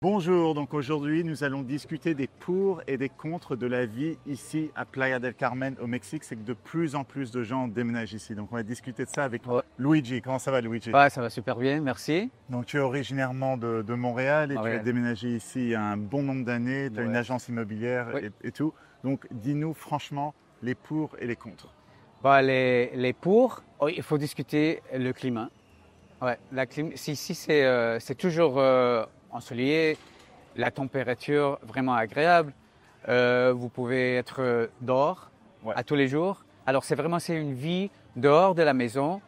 Bonjour, donc aujourd'hui nous allons discuter des pour et des contre de la vie ici à Playa del Carmen au Mexique. C'est que de plus en plus de gens déménagent ici. Donc on va discuter de ça avec Ouais, Luigi. Comment ça va Luigi? ouais, ça va super bien, merci. Donc tu es originairement de Montréal et tu as Montréal. déménagé ici il y a un bon nombre d'années. Tu as une Ouais. agence immobilière Oui. et tout. Donc dis-nous franchement les pour et les contre. Bah, les pour, oh, il faut discuter le climat. Ouais, ici, c'est toujours ensoleillé, la température vraiment agréable. Vous pouvez être dehors Ouais. à tous les jours. Alors, c'est une vie dehors de la maison,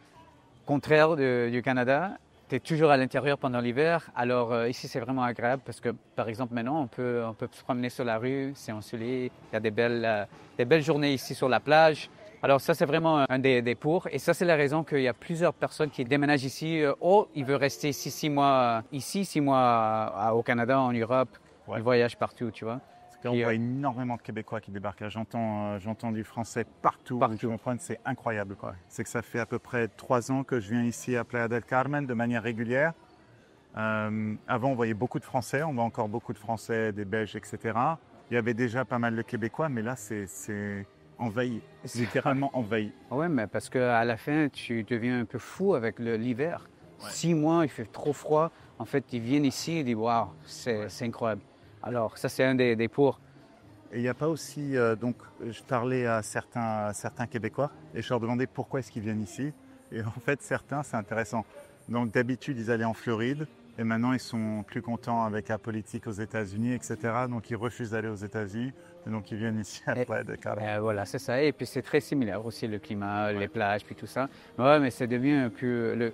contraire du Canada. Tu es toujours à l'intérieur pendant l'hiver. Alors, ici, c'est vraiment agréable parce que, par exemple, maintenant, on peut se promener sur la rue, c'est ensoleillé. Il y a des belles journées ici sur la plage. Alors ça, c'est vraiment un des pour. Et ça, c'est la raison qu'il y a plusieurs personnes qui déménagent ici. Ils veulent rester ici 6 mois, ici, 6 mois au Canada, en Europe. Ouais. Ils voyagent partout, tu vois. Parce qu'on voit énormément de Québécois qui débarquent là. J'entends du français partout. Partout. Je comprends, c'est incroyable, quoi. C'est que ça fait à peu près 3 ans que je viens ici à Playa del Carmen de manière régulière. Avant, on voyait beaucoup de Français. On voit encore beaucoup de Français, des Belges, etc. Il y avait déjà pas mal de Québécois, mais là, c'est envahi. C'est littéralement envahi. Oui, mais parce qu'à la fin, tu deviens un peu fou avec l'hiver. Ouais. 6 mois, il fait trop froid. En fait, ils viennent ici et disent « Waouh, c'est incroyable ». Alors ça, c'est un des pour. Et il n'y a pas aussi, donc je parlais à certains Québécois et je leur demandais pourquoi est-ce qu'ils viennent ici. Et en fait, certains, c'est intéressant. Donc d'habitude, ils allaient en Floride et maintenant, ils sont plus contents avec la politique aux États-Unis, etc. Donc ils refusent d'aller aux États-Unis et donc ils viennent ici à Playa del Carmen. Voilà, c'est ça. Et puis c'est très similaire aussi, le climat, les plages, puis tout ça. Ouais, mais ça devient un peu...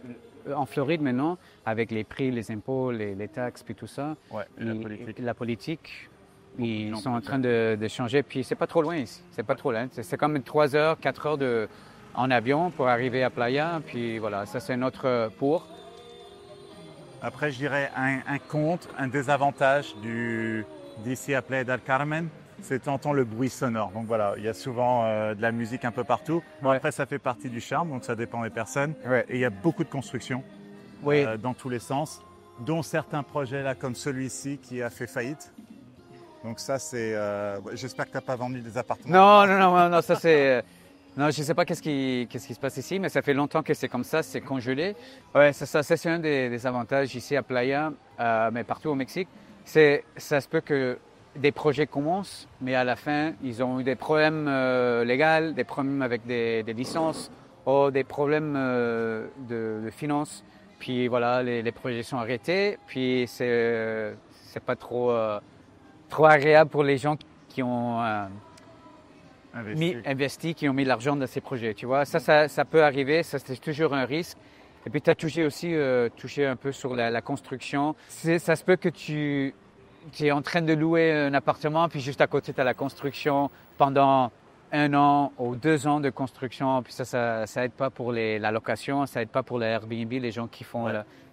en Floride maintenant, avec les prix, les impôts, les taxes, puis tout ça, Ouais, et la politique. ils sont en train de changer. Puis c'est pas trop loin ici. C'est pas trop loin. C'est comme 3 heures, 4 heures en avion pour arriver à Playa. Puis voilà, ça c'est notre pour. Après, je dirais un contre, un désavantage d'ici à Playa del Carmen, c'est que tu entends le bruit sonore. Donc voilà, il y a souvent de la musique un peu partout. Bon, Ouais. après, ça fait partie du charme, donc ça dépend des personnes. Ouais. Et il y a beaucoup de construction Oui. dans tous les sens, dont certains projets là, comme celui-ci, qui a fait faillite. Donc ça, c'est... j'espère que tu n'as pas vendu des appartements. Non, ça c'est... Non, je ne sais pas qu'est-ce qui se passe ici, mais ça fait longtemps que c'est comme ça, c'est congelé. Ouais, ça c'est un des avantages ici à Playa, mais partout au Mexique. Ça se peut que des projets commencent, mais à la fin, ils ont eu des problèmes légaux, des problèmes avec des licences, ou des problèmes de finances. Puis voilà, les projets sont arrêtés, puis c'est pas trop agréable pour les gens qui ont... investi, qui ont mis de l'argent dans ces projets, tu vois. Ça peut arriver, ça c'est toujours un risque. Et puis tu as touché un peu sur la construction. Ça se peut que tu es en train de louer un appartement, puis juste à côté tu as la construction pendant 1 an ou 2 ans de construction. Puis ça aide pas pour la location, ça aide pas pour la Airbnb, les gens qui font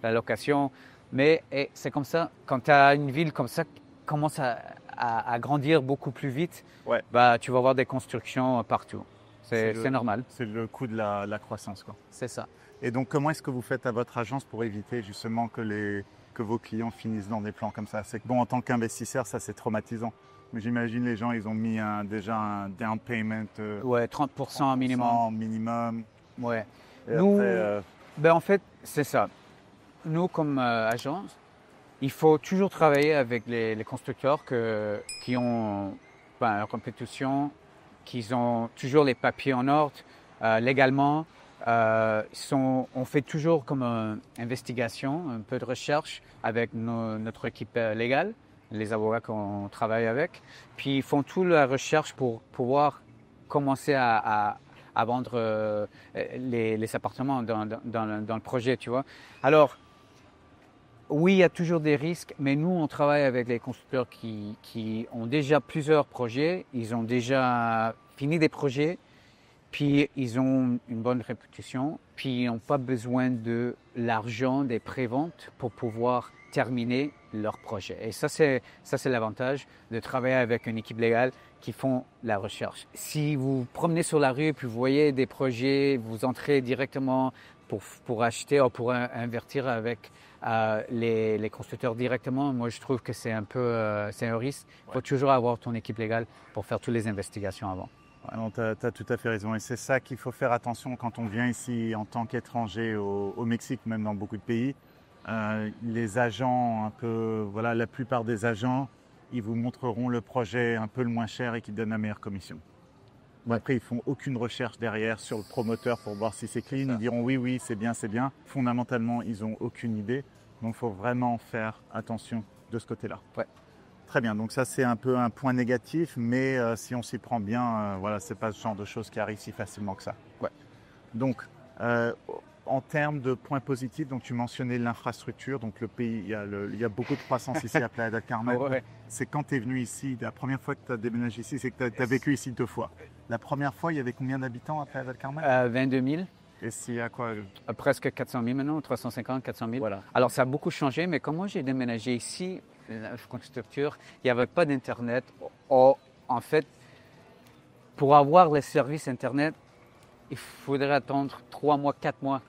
la location. Mais c'est comme ça, quand tu as une ville comme ça qui commence à grandir beaucoup plus vite, bah, tu vas voir des constructions partout. C'est normal. C'est le coût de la croissance, quoi. C'est ça. Et donc, comment est-ce que vous faites à votre agence pour éviter justement que vos clients finissent dans des plans comme ça? C'est que bon, en tant qu'investisseur, ça c'est traumatisant. Mais j'imagine les gens, ils ont mis déjà un down payment. Ouais, 30% minimum. minimum. Ouais. Et Nous, après, ben en fait, c'est ça. Nous, comme agence, il faut toujours travailler avec les constructeurs qui ont une compétition, qui ont toujours les papiers en ordre, légalement. On fait toujours comme une investigation, un peu de recherche avec notre équipe légale, les avocats qu'on travaille avec. Puis ils font toute la recherche pour pouvoir commencer à vendre les appartements dans le projet, tu vois. Alors, oui, il y a toujours des risques, mais nous, on travaille avec les constructeurs qui ont déjà plusieurs projets, ils ont déjà fini des projets, puis ils ont une bonne réputation, puis ils n'ont pas besoin de l'argent des préventes pour pouvoir terminer leur projet. Et ça, c'est l'avantage de travailler avec une équipe légale qui font la recherche. Si vous promenez sur la rue et puis vous voyez des projets, vous entrez directement pour acheter ou pour invertir avec les constructeurs directement, moi je trouve que c'est un peu c'est un risque. Il faut toujours avoir ton équipe légale pour faire toutes les investigations avant. Ouais. Non, tu as tout à fait raison. Et c'est ça qu'il faut faire attention quand on vient ici en tant qu'étranger au Mexique, même dans beaucoup de pays. Les agents, un peu, voilà, la plupart des agents, ils vous montreront le projet un peu le moins cher et qui donne la meilleure commission. Bon, après, ils font aucune recherche derrière sur le promoteur pour voir si c'est clean. Ils diront oui, c'est bien, c'est bien. Fondamentalement, ils n'ont aucune idée. Donc, il faut vraiment faire attention de ce côté-là. Ouais. Très bien, donc ça c'est un peu un point négatif, mais si on s'y prend bien, voilà, c'est pas ce genre de choses qui arrivent si facilement que ça. Ouais. Donc, en termes de points positifs, donc tu mentionnais l'infrastructure, donc le pays, il y a beaucoup de croissance ici à Playa del Carmen. Ouais. C'est quand tu es venu ici, la première fois que tu as déménagé ici, c'est que tu as vécu ici 2 fois. La première fois, il y avait combien d'habitants à Playa del Carmen 22 000. Et s'il y a quoi Presque 400 000 maintenant, 350, 400 000. Voilà. Alors ça a beaucoup changé, mais quand moi j'ai déménagé ici, l'infrastructure, il n'y avait pas d'Internet. En fait, pour avoir les services Internet, il faudrait attendre 3 mois, 4 mois.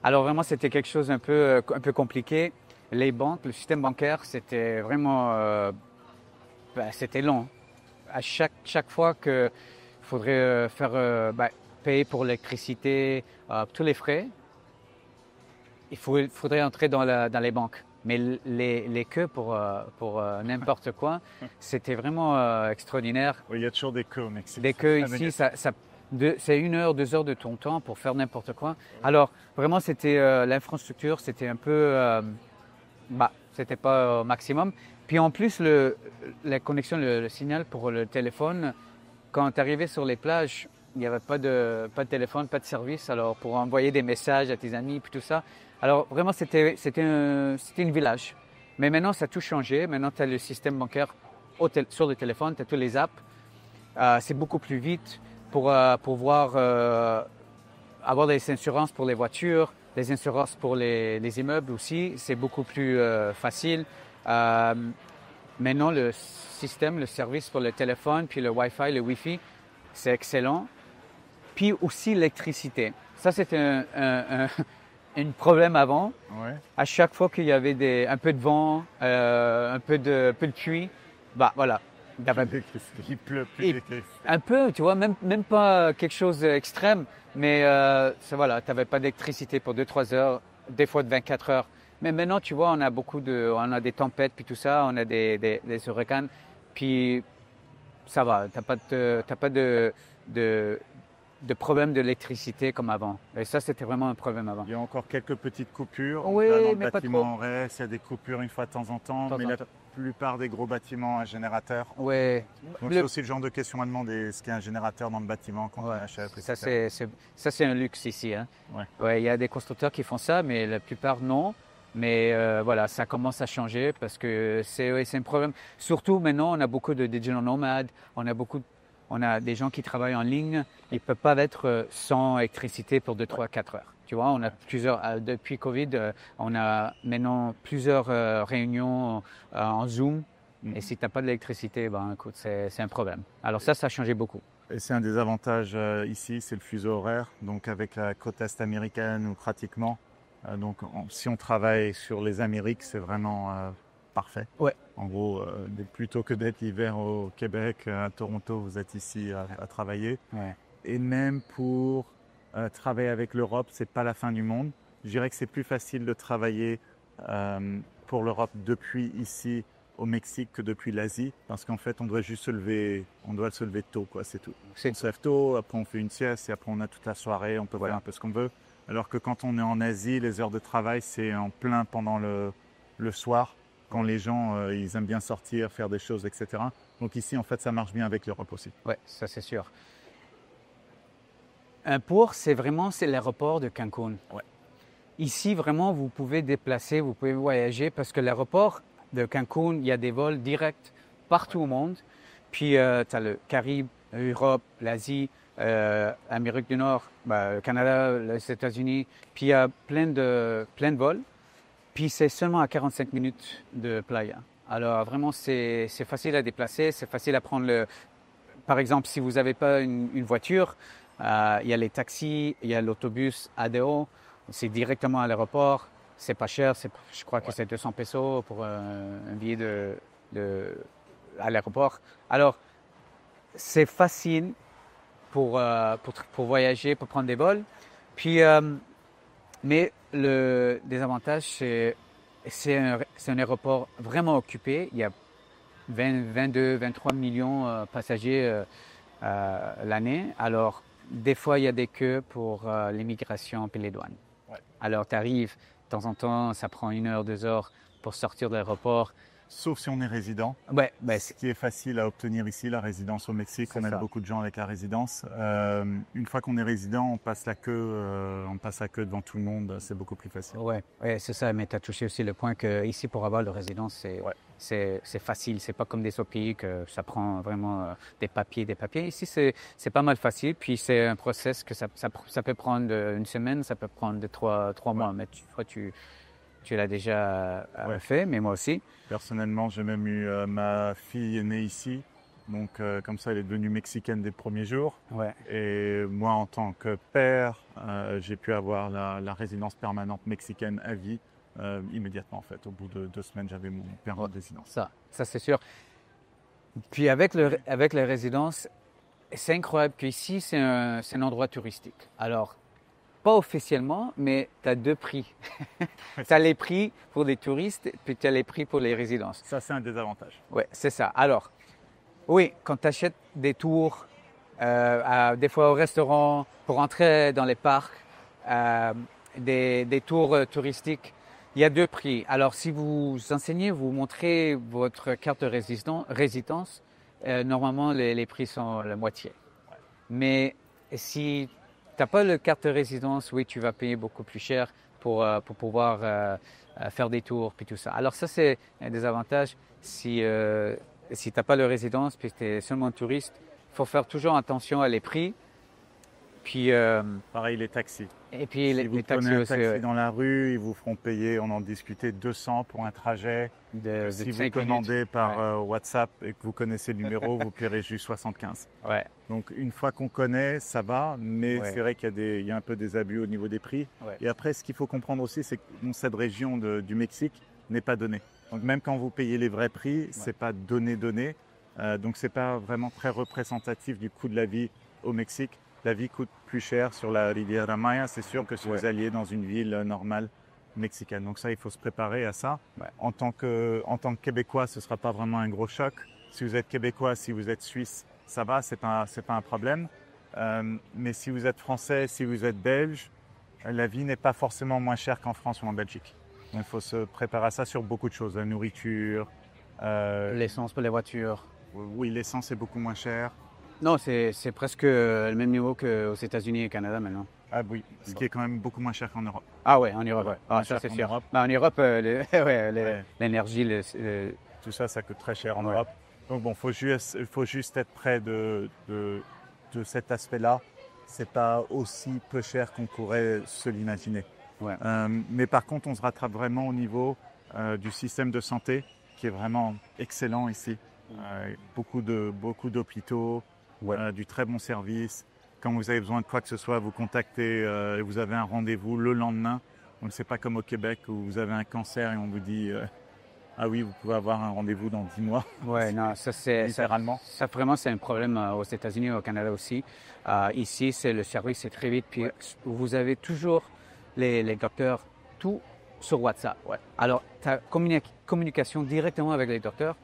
Alors vraiment, c'était quelque chose un peu compliqué. Les banques, le système bancaire, c'était vraiment c'était long. À chaque fois qu'il faudrait payer pour l'électricité, tous les frais, il faudrait entrer dans les banques. Mais les queues pour n'importe quoi, c'était vraiment extraordinaire. Oui, il y a toujours des queues au Mexique. Des queues ici, c'est 1 heure, 2 heures de ton temps pour faire n'importe quoi. Alors, vraiment, c'était l'infrastructure, c'était un peu... c'était pas au maximum. Puis en plus, la connexion, le signal pour le téléphone, quand tu arrivais sur les plages, il n'y avait pas de téléphone, pas de service. Alors, pour envoyer des messages à tes amis, puis tout ça. Alors, vraiment, c'était un village. Mais maintenant, ça a tout changé. Maintenant, tu as le système bancaire sur le téléphone, tu as tous les apps. C'est beaucoup plus vite pour pouvoir avoir des assurances pour les voitures, des assurances pour les immeubles aussi. C'est beaucoup plus facile. Maintenant, le système, le service pour le téléphone, puis le Wi-Fi, le Wi-Fi, c'est excellent. Puis aussi l'électricité. Ça, c'était un problème avant. Ouais. À chaque fois qu'il y avait un peu de vent, un peu de pluie, voilà. Il pleut plus d'électricité. Un peu, tu vois, même pas quelque chose d'extrême, mais voilà, tu n'avais pas d'électricité pour 2-3 heures, des fois de 24 heures. Mais maintenant, tu vois, on a des tempêtes, puis tout ça, on a des ouragans, puis ça va, tu n'as pas de problème d'électricité comme avant. Et ça, c'était vraiment un problème avant. Il y a encore quelques petites coupures. Oui, là, dans le mais pas bâtiment trop. en reste, il y a des coupures une fois de temps en temps, mais En la temps. plupart des gros bâtiments ont un générateur. Ouais. Donc c'est aussi le genre de question à demander, est-ce qu'il y a un générateur dans le bâtiment quand on achète, etc. Ça, c'est un luxe ici. Hein. Ouais. Ouais, il y a des constructeurs qui font ça, mais la plupart non. Mais voilà, ça commence à changer parce que c'est un problème. Surtout maintenant, on a beaucoup de digital nomades, on a des gens qui travaillent en ligne. Ils ne peuvent pas être sans électricité pour 2, 3, 4 heures. Tu vois, on a depuis Covid, on a maintenant plusieurs réunions en Zoom. Et si tu n'as pas d'électricité, écoute, c'est un problème. Alors ça a changé beaucoup. Et c'est un des avantages ici, c'est le fuseau horaire. Donc avec la côte est américaine ou pratiquement. Donc si on travaille sur les Amériques, c'est vraiment parfait. Ouais. En gros, plutôt que d'être l'hiver au Québec, à Toronto, vous êtes ici à travailler. Ouais. Et même pour travailler avec l'Europe, c'est pas la fin du monde. Je dirais que c'est plus facile de travailler pour l'Europe depuis ici au Mexique que depuis l'Asie, parce qu'en fait, on doit se lever tôt, quoi, c'est tout. On se lève tôt, après on fait une sieste, et après on a toute la soirée, on peut faire un peu ce qu'on veut. Alors que quand on est en Asie, les heures de travail, c'est en plein pendant le soir, quand les gens, ils aiment bien sortir, faire des choses, etc. Donc ici, en fait, ça marche bien avec l'Europe aussi. Oui, ça c'est sûr. Un port, c'est l'aéroport de Cancun. Ouais. Ici, vraiment, vous pouvez déplacer, vous pouvez voyager, parce que l'aéroport de Cancun, il y a des vols directs partout au monde. Puis, tu as le Caraïbes, l'Europe, l'Asie, l'Amérique du Nord, le Canada, les États-Unis. Puis, il y a plein de vols. Puis, c'est seulement à 45 minutes de Playa. Alors, vraiment, c'est facile à déplacer, c'est facile à prendre Par exemple, si vous n'avez pas une voiture, il y a les taxis, il y a l'autobus ADO. c'est directement à l'aéroport. C'est pas cher. Je crois que c'est 200 pesos pour un billet à l'aéroport. Alors, c'est facile pour voyager, pour prendre des vols. Puis, mais le désavantage, c'est un aéroport vraiment occupé. Il y a 22, 23 millions de passagers l'année. Alors, des fois, il y a des queues pour l'immigration et les douanes. Ouais. Alors, tu arrives, de temps en temps, ça prend 1 heure, 2 heures pour sortir de l'aéroport. Sauf si on est résident. Ouais, ce qui est facile à obtenir ici, la résidence au Mexique. On aide beaucoup de gens avec la résidence. Une fois qu'on est résident, on passe la queue devant tout le monde. C'est beaucoup plus facile. Ouais, c'est ça. Mais tu as touché aussi le point que ici, pour avoir la résidence, c'est facile. C'est pas comme des autres pays que ça prend vraiment des papiers. Ici, c'est pas mal facile. Puis c'est un process que ça peut prendre 1 semaine, ça peut prendre 3 mois. Mais tu l'as déjà fait, mais moi aussi. Personnellement, j'ai même eu ma fille est née ici, donc comme ça, elle est devenue mexicaine dès le premier jour. Ouais. Et moi, en tant que père, j'ai pu avoir la résidence permanente mexicaine à vie immédiatement. En fait, au bout de 2 semaines, j'avais mon permis de résidence. Ça c'est sûr. Puis avec les résidences, c'est incroyable qu'ici, c'est un endroit touristique. Alors, pas officiellement, mais tu as 2 prix. Tu as les prix pour les touristes, puis tu as les prix pour les résidences. Ça, c'est un désavantage. Oui, c'est ça. Alors, oui, quand tu achètes des tours, des fois au restaurant, pour entrer dans les parcs, des tours touristiques, il y a 2 prix. Alors, si vous enseignez, vous montrez votre carte de résidence, normalement, les prix sont la moitié. Ouais. Mais si tu n'as pas la carte de résidence, oui, tu vas payer beaucoup plus cher pour pouvoir faire des tours puis tout ça. Alors ça, c'est un des avantages. Si tu n'as pas la résidence puis tu es seulement touriste, il faut faire toujours attention à les prix. Puis, pareil, les taxis. Et puis si vous taxis prenez un aussi, taxi dans la rue, ils vous feront payer, on en discutait, 200 pour un trajet. Si vous commandez par WhatsApp et que vous connaissez le numéro, vous paierez juste 75. Ouais. Donc une fois qu'on connaît, ça va, mais c'est vrai qu'il y a un peu des abus au niveau des prix. Ouais. Et après, ce qu'il faut comprendre aussi, c'est que cette région du Mexique n'est pas donnée. Donc même quand vous payez les vrais prix, c'est pas donné. Donc c'est pas vraiment très représentatif du coût de la vie au Mexique. La vie coûte plus cher sur la Riviera Maya, c'est sûr, que si vous alliez dans une ville normale mexicaine. Donc ça, il faut se préparer à ça. Ouais. En tant que Québécois, ce ne sera pas vraiment un gros choc. Si vous êtes Québécois, si vous êtes Suisse, ça va, c'est pas un problème. Mais si vous êtes Français, si vous êtes Belge, la vie n'est pas forcément moins chère qu'en France ou en Belgique. Donc il faut se préparer à ça sur beaucoup de choses. La nourriture. L'essence pour les voitures. Oui, l'essence est beaucoup moins chère. Non, c'est presque le même niveau qu'aux États-Unis et au Canada maintenant. Ah oui, ce qui est quand même beaucoup moins cher qu'en Europe. Ah ouais, en Europe. Ça c'est sûr. En Europe, l'énergie, tout ça, ça coûte très cher en Europe. Donc bon, faut juste être près de cet aspect-là. C'est pas aussi peu cher qu'on pourrait se l'imaginer. Ouais. Mais par contre, on se rattrape vraiment au niveau du système de santé, qui est vraiment excellent ici. Beaucoup d'hôpitaux, du très bon service. Quand vous avez besoin de quoi que ce soit, vous contactez et vous avez un rendez-vous le lendemain. Donc c'est pas comme au Québec où vous avez un cancer et on vous dit ah oui, vous pouvez avoir un rendez-vous dans 10 mois. Ouais, non, ça c'est littéralement. Ça vraiment c'est un problème aux États-Unis et au Canada aussi. Ici, le service c'est très vite. Puis vous avez toujours les docteurs tout sur WhatsApp. Ouais. Alors tu as communication directement avec les docteurs.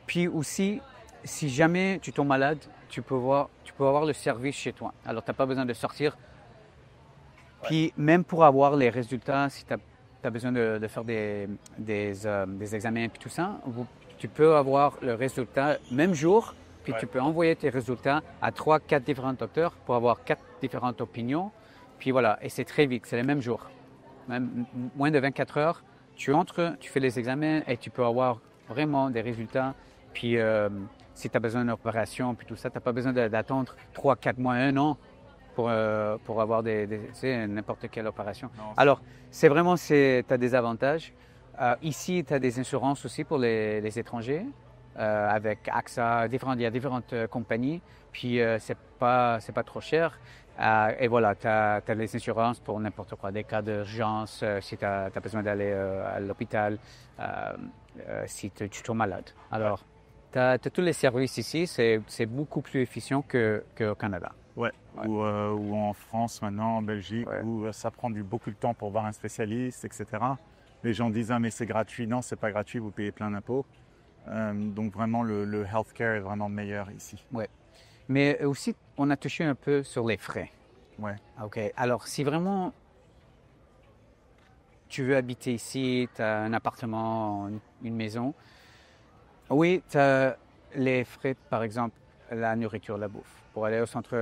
Puis aussi, si jamais tu tombes malade, tu peux avoir le service chez toi. Alors, tu n'as pas besoin de sortir. Ouais. Puis, même pour avoir les résultats, si tu as besoin de faire des examens et tout ça, tu peux avoir le résultat même jour. Puis, tu peux envoyer tes résultats à 3-4 différents docteurs pour avoir 4 différentes opinions. Puis, voilà. Et c'est très vite, c'est le même jour. Même moins de 24 heures, tu entres, tu fais les examens et tu peux avoir vraiment des résultats. Puis, si tu as besoin d'une opération, puis tout ça, tu n'as pas besoin d'attendre 3, 4 mois, 1 an pour avoir n'importe quelle opération. Non, alors, c'est vraiment, tu as des avantages. Ici, tu as des assurances aussi pour les étrangers, avec AXA, il y a différentes compagnies, puis c'est pas trop cher. Et voilà, tu as les assurances pour n'importe quoi, des cas d'urgence, si tu as besoin d'aller à l'hôpital, si tu tombes malade. Alors, tu as tous les services ici, c'est beaucoup plus efficient qu'au Canada. Ouais. Ouais. Ou en France maintenant, en Belgique, Ouais. où ça prend beaucoup de temps pour voir un spécialiste, etc. Les gens disent ah mais c'est gratuit. Non, c'est pas gratuit, vous payez plein d'impôts. Donc vraiment le healthcare est vraiment meilleur ici. Ouais. Mais aussi, on a touché un peu sur les frais. Ouais. OK. Alors, si vraiment tu veux habiter ici, tu as un appartement, une maison, oui, tu as les frais, par exemple, la nourriture, la bouffe. Pour aller au centre,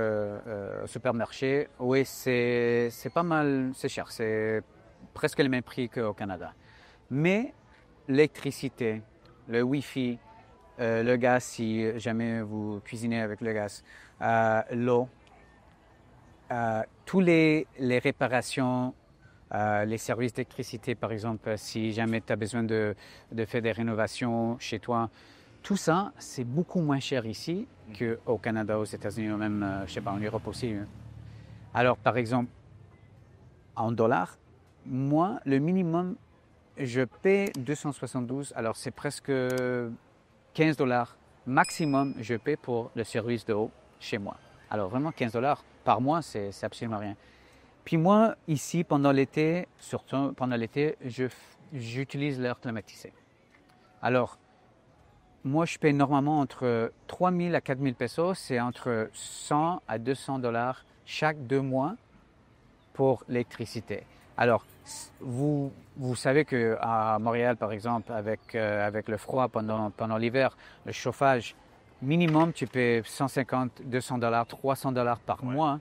au supermarché, oui, c'est pas mal, c'est cher. C'est presque le même prix qu'au Canada. Mais l'électricité, le Wi-Fi, le gaz, si jamais vous cuisinez avec le gaz, l'eau, tous les réparations, les services d'électricité, par exemple, si jamais tu as besoin de faire des rénovations chez toi, tout ça, c'est beaucoup moins cher ici qu'au Canada, aux États-Unis, ou même, je sais pas, en Europe aussi. Alors, par exemple, en dollars, moi, le minimum, je paie 272, alors c'est presque 15 dollars maximum, je paie pour le service d'eau chez moi. Alors, vraiment, 15 dollars par mois, c'est absolument rien. Puis moi, ici, pendant l'été, surtout pendant l'été, j'utilise l'air climatisé. Alors, moi, je paye normalement entre 3 000 à 4 000 pesos, c'est entre 100 à 200 dollars chaque 2 mois pour l'électricité. Alors, vous savez qu'à Montréal, par exemple, avec le froid pendant l'hiver, le chauffage, minimum, tu payes 150, 200 dollars, 300 dollars par mois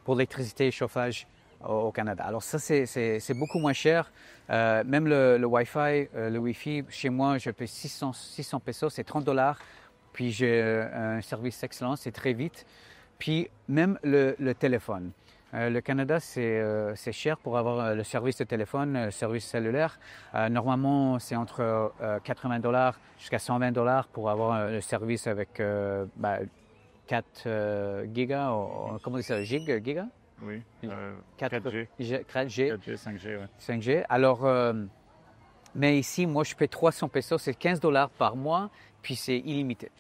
pour l'électricité et chauffage au Canada. Alors ça, c'est beaucoup moins cher. Même le Wi-Fi, le Wi-Fi, chez moi, je paye 600 pesos, c'est 30 dollars. Puis j'ai un service excellent, c'est très vite. Puis même le téléphone. Le Canada, c'est cher pour avoir le service de téléphone, le service cellulaire. Normalement, c'est entre 80 dollars jusqu'à 120 dollars pour avoir le service avec 4 gigas, comment on dit ça, giga? Oui. 4G. 4G. 4G. 4G, 5G, ouais. 5G. Alors, mais ici, moi, je paie 300 pesos, c'est 15 dollars par mois, puis c'est illimité.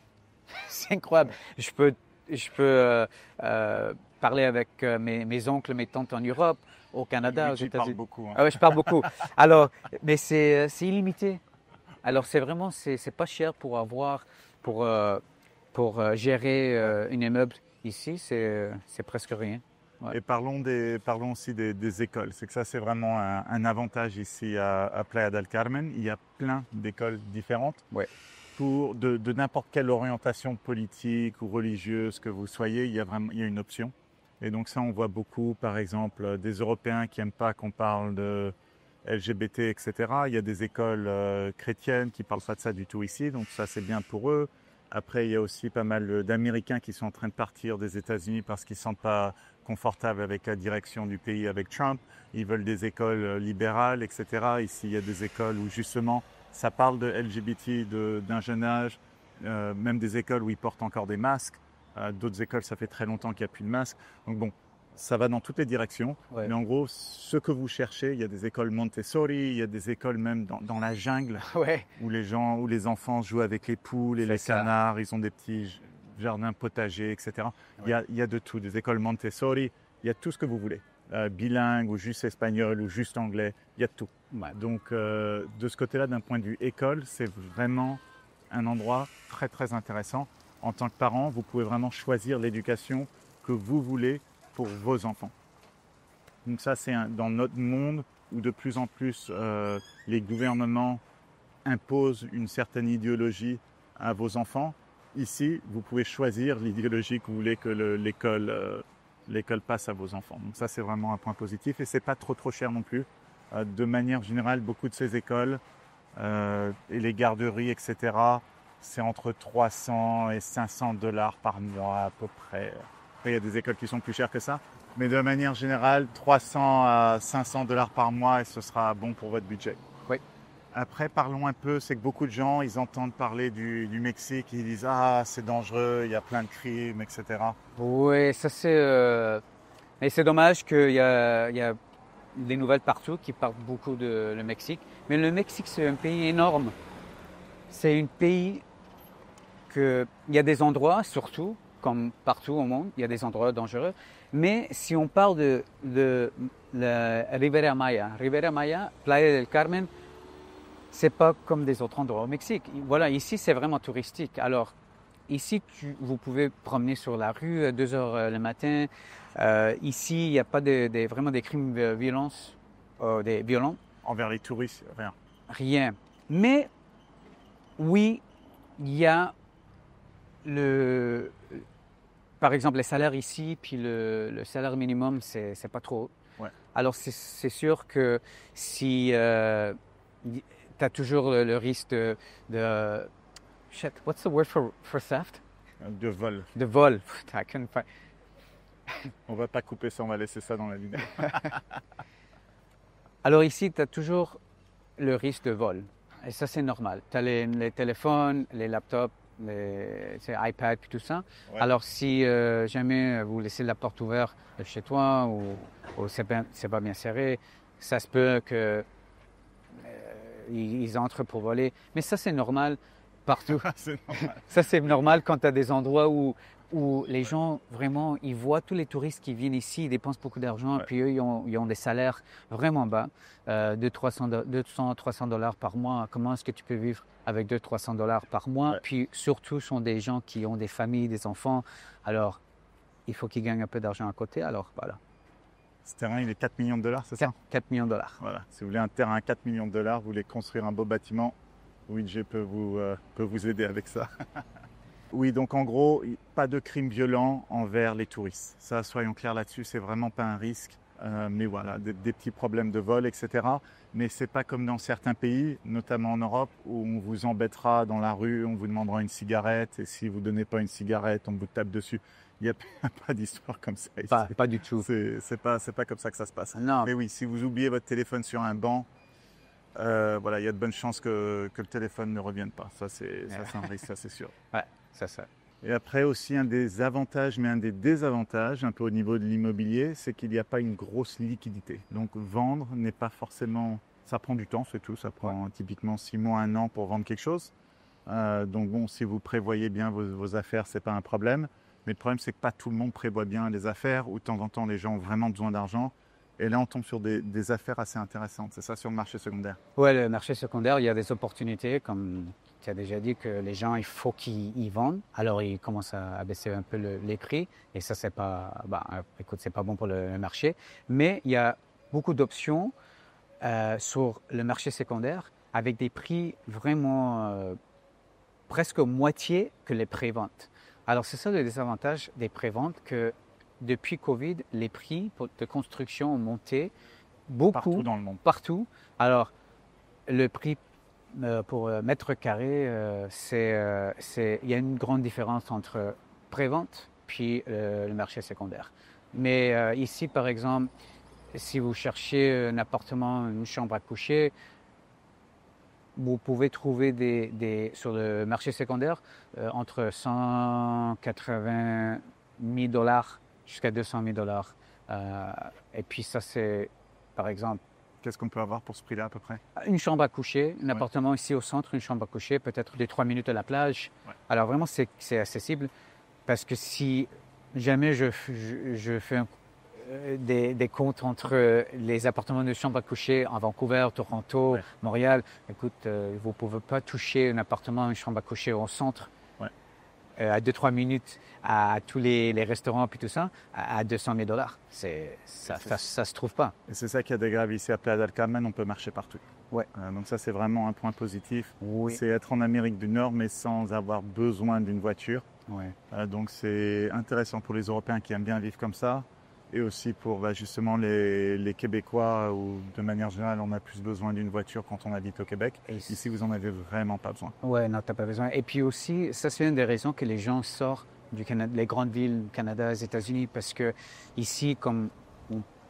C'est incroyable. Je peux parler avec mes oncles, mes tantes en Europe, au Canada, aux Tu États-Unis. parles beaucoup. Hein. Ah ouais, je parle beaucoup. Alors, mais c'est illimité. Alors, c'est vraiment, c'est pas cher pour avoir, pour gérer un immeuble ici, c'est presque rien. Ouais. Et parlons aussi des écoles. C'est que ça, c'est vraiment un avantage ici à Playa del Carmen. Il y a plein d'écoles différentes. Ouais. De n'importe quelle orientation politique ou religieuse que vous soyez, il y a une option. Et donc ça, on voit beaucoup, par exemple, des Européens qui n'aiment pas qu'on parle de LGBT, etc. Il y a des écoles chrétiennes qui ne parlent pas de ça du tout ici, donc ça, c'est bien pour eux. Après, il y a aussi pas mal d'Américains qui sont en train de partir des États-Unis parce qu'ils ne se sentent pas confortables avec la direction du pays avec Trump. Ils veulent des écoles libérales, etc. Ici, il y a des écoles où justement ça parle de LGBT d'un jeune âge, même des écoles où ils portent encore des masques. D'autres écoles, ça fait très longtemps qu'il n'y a plus de masques. Donc bon, ça va dans toutes les directions. Ouais. Mais en gros, ce que vous cherchez, il y a des écoles Montessori, il y a des écoles même dans la jungle Ouais. où les enfants jouent avec les poules et les canards. Ils ont des petits jardins potagers, etc. Ouais. Il y a de tout, des écoles Montessori, il y a tout ce que vous voulez. Bilingue ou juste espagnol ou juste anglais, il y a de tout. Ouais. Donc de ce côté-là, d'un point de vue école, c'est vraiment un endroit très très intéressant. En tant que parent, vous pouvez vraiment choisir l'éducation que vous voulez pour vos enfants. Donc ça, c'est dans notre monde où de plus en plus les gouvernements imposent une certaine idéologie à vos enfants. Ici, vous pouvez choisir l'idéologie que vous voulez que l'école passe à vos enfants. Donc ça, c'est vraiment un point positif et c'est pas trop cher non plus. De manière générale, beaucoup de ces écoles et les garderies, etc., c'est entre 300 et 500 dollars par mois à peu près. Après, il y a des écoles qui sont plus chères que ça. Mais de manière générale, 300 à 500 dollars par mois et ce sera bon pour votre budget. Oui. Après, parlons un peu, c'est que beaucoup de gens, ils entendent parler du Mexique, ils disent « Ah, c'est dangereux, il y a plein de crimes, etc. » Oui, ça c'est Et c'est dommage qu'il y a des nouvelles partout qui parlent beaucoup de le Mexique. Mais le Mexique, c'est un pays énorme. C'est un pays il y a des endroits, surtout, comme partout au monde, il y a des endroits dangereux. Mais si on parle de la Riviera Maya, Playa del Carmen, c'est pas comme des autres endroits au Mexique. Voilà, ici, c'est vraiment touristique. Alors, ici, vous pouvez promener sur la rue à 2 heures le matin. Ici, il n'y a pas vraiment des crimes violents. Envers les touristes, rien. Rien. Mais, oui, il y a par exemple, les salaires ici, puis le salaire minimum, c'est pas trop haut. Ouais. Alors, c'est sûr que si tu as toujours le risque de shit, what's the word for theft? De vol. De vol. On va pas couper ça, on va laisser ça dans la vidéo. Alors ici, tu as toujours le risque de vol. Et ça, c'est normal. Tu as les téléphones, les laptops, les iPads et tout ça. Ouais. Alors si jamais vous laissez la porte ouverte chez toi ou c'est pas bien serré, ça se peut que ils entrent pour voler. Mais ça, c'est normal partout. C'est normal. Ça, c'est normal quand tu as des endroits où les gens, vraiment, ils voient tous les touristes qui viennent ici, ils dépensent beaucoup d'argent, ouais. Puis eux, ils ont des salaires vraiment bas, 200-300 dollars par mois. Comment est-ce que tu peux vivre avec 200-300 dollars par mois? Ouais. Puis surtout, ce sont des gens qui ont des familles, des enfants. Alors, il faut qu'ils gagnent un peu d'argent à côté. Alors, voilà. Ce terrain, il est 4 millions de dollars, c'est ça? 4 millions de dollars. Voilà. Si vous voulez un terrain à 4 millions de dollars, vous voulez construire un beau bâtiment, Ouija peut vous aider avec ça. Oui, donc en gros, pas de crimes violents envers les touristes. Ça, soyons clairs là-dessus, c'est vraiment pas un risque. Mais voilà, des petits problèmes de vol, etc. Mais c'est pas comme dans certains pays, notamment en Europe, où on vous embêtera dans la rue, on vous demandera une cigarette, et si vous donnez pas une cigarette, on vous tape dessus. Il n'y a pas d'histoire comme ça ici. Pas du tout. C'est pas comme ça que ça se passe. Non. Mais oui, si vous oubliez votre téléphone sur un banc, voilà, il y a de bonnes chances que le téléphone ne revienne pas. Ça, c'est un risque, ça c'est sûr. Ouais, c'est ça. Et après aussi, un des avantages, mais un des désavantages, un peu au niveau de l'immobilier, c'est qu'il n'y a pas une grosse liquidité. Donc vendre n'est pas forcément... Ça prend du temps, c'est tout. Ça prend typiquement 6 mois, 1 an pour vendre quelque chose. Donc bon, si vous prévoyez bien vos affaires, ce n'est pas un problème. Mais le problème, c'est que pas tout le monde prévoit bien les affaires, ou de temps en temps, les gens ont vraiment besoin d'argent. Et là, on tombe sur des affaires assez intéressantes. C'est ça sur le marché secondaire? Oui, le marché secondaire, il y a des opportunités, comme tu as déjà dit, que les gens, il faut qu'ils vendent. Alors, ils commencent à baisser un peu les prix. Et ça, c'est pas, écoute, c'est pas bon pour le marché. Mais il y a beaucoup d'options sur le marché secondaire avec des prix vraiment presque moitié que les préventes. Alors, c'est ça le désavantage des préventes, que depuis Covid, les prix de construction ont monté beaucoup. Partout dans le monde. Partout. Alors, le prix pour mètre carré, il y a une grande différence entre prévente puis le marché secondaire. Mais ici, par exemple, si vous cherchez un appartement, une chambre à coucher, vous pouvez trouver sur le marché secondaire entre 180 000 dollars jusqu'à 200 000 dollars. Et puis ça, c'est, par exemple... Qu'est-ce qu'on peut avoir pour ce prix-là à peu près? Une chambre à coucher, un appartement ici au centre, une chambre à coucher, peut-être 2-3 minutes à la plage. Ouais. Alors vraiment, c'est accessible, parce que si jamais je fais des comptes entre les appartements de chambre à coucher en Vancouver, Toronto, ouais. Montréal, écoute, vous ne pouvez pas toucher un appartement, une chambre à coucher au centre. À 2-3 minutes à tous les restaurants puis tout ça, à 200 000 dollars. Ça se trouve pas. Et c'est ça qui est agréable ici à Playa del Carmen, on peut marcher partout. Ouais. Donc ça, c'est vraiment un point positif. Oui. C'est être en Amérique du Nord, mais sans avoir besoin d'une voiture. Ouais. Donc c'est intéressant pour les Européens qui aiment bien vivre comme ça. Et aussi pour justement les Québécois, où de manière générale, on a plus besoin d'une voiture quand on habite au Québec. Et ici, vous n'en avez vraiment pas besoin. Oui, non, tu n'as pas besoin. Et puis aussi, ça, c'est une des raisons que les gens sortent du Canada, les grandes villes, Canada, les États-Unis, parce que ici, comme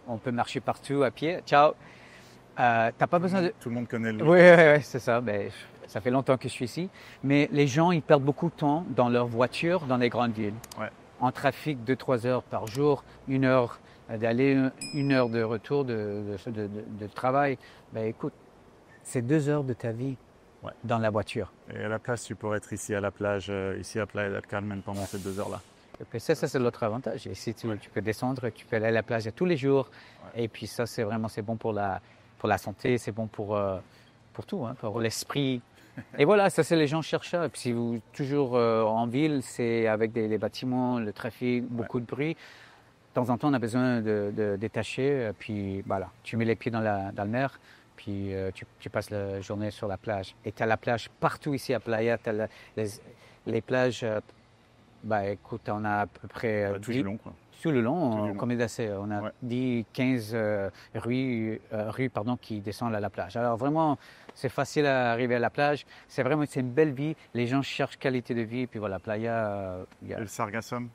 on peut marcher partout à pied, ciao, tu n'as pas besoin de... Tout le monde connaît le... Oui, c'est ça. Ben, ça fait longtemps que je suis ici. Mais les gens, ils perdent beaucoup de temps dans leur voiture dans les grandes villes. Ouais. En trafic 2-3 heures par jour, 1 heure d'aller 1 heure de retour de travail, ben écoute, c'est 2 heures de ta vie dans la voiture. Et à la place, tu pourrais être ici à la plage, ici à Playa del Carmen pendant ces 2 heures-là. Et puis ça c'est l'autre avantage. Et si tu peux descendre, tu peux aller à la plage tous les jours. Et puis ça, c'est bon pour la santé, c'est bon pour tout, hein, pour l'esprit. Et voilà, ça c'est les gens cherchent ça. Et puis si vous toujours en ville, c'est avec les bâtiments, le trafic, beaucoup de bruit. De temps en temps, on a besoin de détacher. Puis voilà, tu mets les pieds dans la mer. Puis tu passes la journée sur la plage. Et tu as la plage partout ici à Playa. Tu as les plages, écoute, on a à peu près... tout le long, quoi. Tout le long, comme on a 10, 15 rues qui descendent à la plage. Alors vraiment, c'est facile à arriver à la plage. C'est une belle vie. Les gens cherchent qualité de vie. Puis voilà, Playa... Et le sargassum?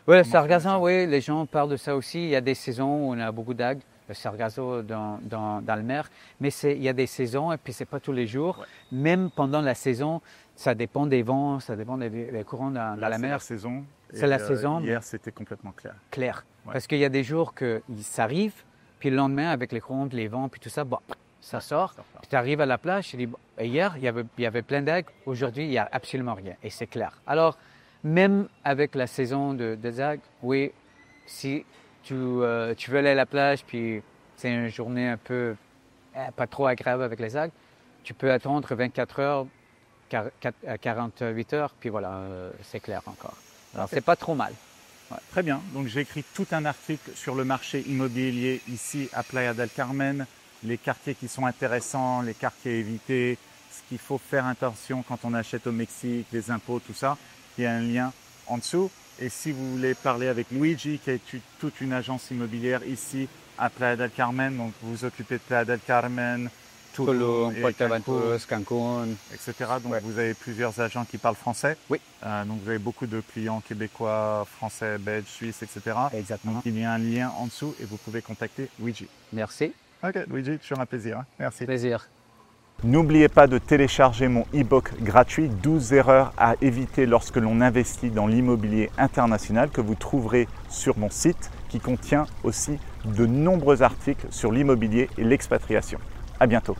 Oui, le sargassum, oui. Les gens parlent de ça aussi. Il y a des saisons où on a beaucoup d'algues. Le sargasso dans la mer, mais il y a des saisons et puis c'est pas tous les jours. Ouais. Même pendant la saison, ça dépend des vents, ça dépend des courants dans la mer. C'est la saison. Hier, c'était complètement clair. Ouais. Parce qu'il y a des jours que ça arrive, puis le lendemain, avec les courants, les vents, puis tout ça, ça sort. Puis tu arrives à la plage, tu dis, hier, il y avait plein d'algues, aujourd'hui, il n'y a absolument rien. Et c'est clair. Alors, même avec la saison des algues, oui, si tu veux aller à la plage, puis c'est une journée un peu pas trop agréable avec les algues, tu peux attendre 24 heures, 48 heures, puis voilà, c'est clair encore. Alors, c'est pas trop mal. Ouais. Très bien. Donc, j'ai écrit tout un article sur le marché immobilier ici à Playa del Carmen, les quartiers qui sont intéressants, les quartiers à éviter, ce qu'il faut faire attention quand on achète au Mexique, les impôts, tout ça. Il y a un lien en dessous. Et si vous voulez parler avec Luigi, qui est toute une agence immobilière ici à Playa del Carmen, donc vous vous occupez de Playa del Carmen, Tulum, Fuerteventura, Cancun, etc. Donc vous avez plusieurs agents qui parlent français. Oui. Donc vous avez beaucoup de clients québécois, français, belges, suisses, etc. Exactement. Donc il y a un lien en dessous et vous pouvez contacter Luigi. Merci. Ok, Luigi, toujours un plaisir. Hein. Merci. Plaisir. N'oubliez pas de télécharger mon e-book gratuit 12 erreurs à éviter lorsque l'on investit dans l'immobilier international que vous trouverez sur mon site qui contient aussi de nombreux articles sur l'immobilier et l'expatriation. À bientôt.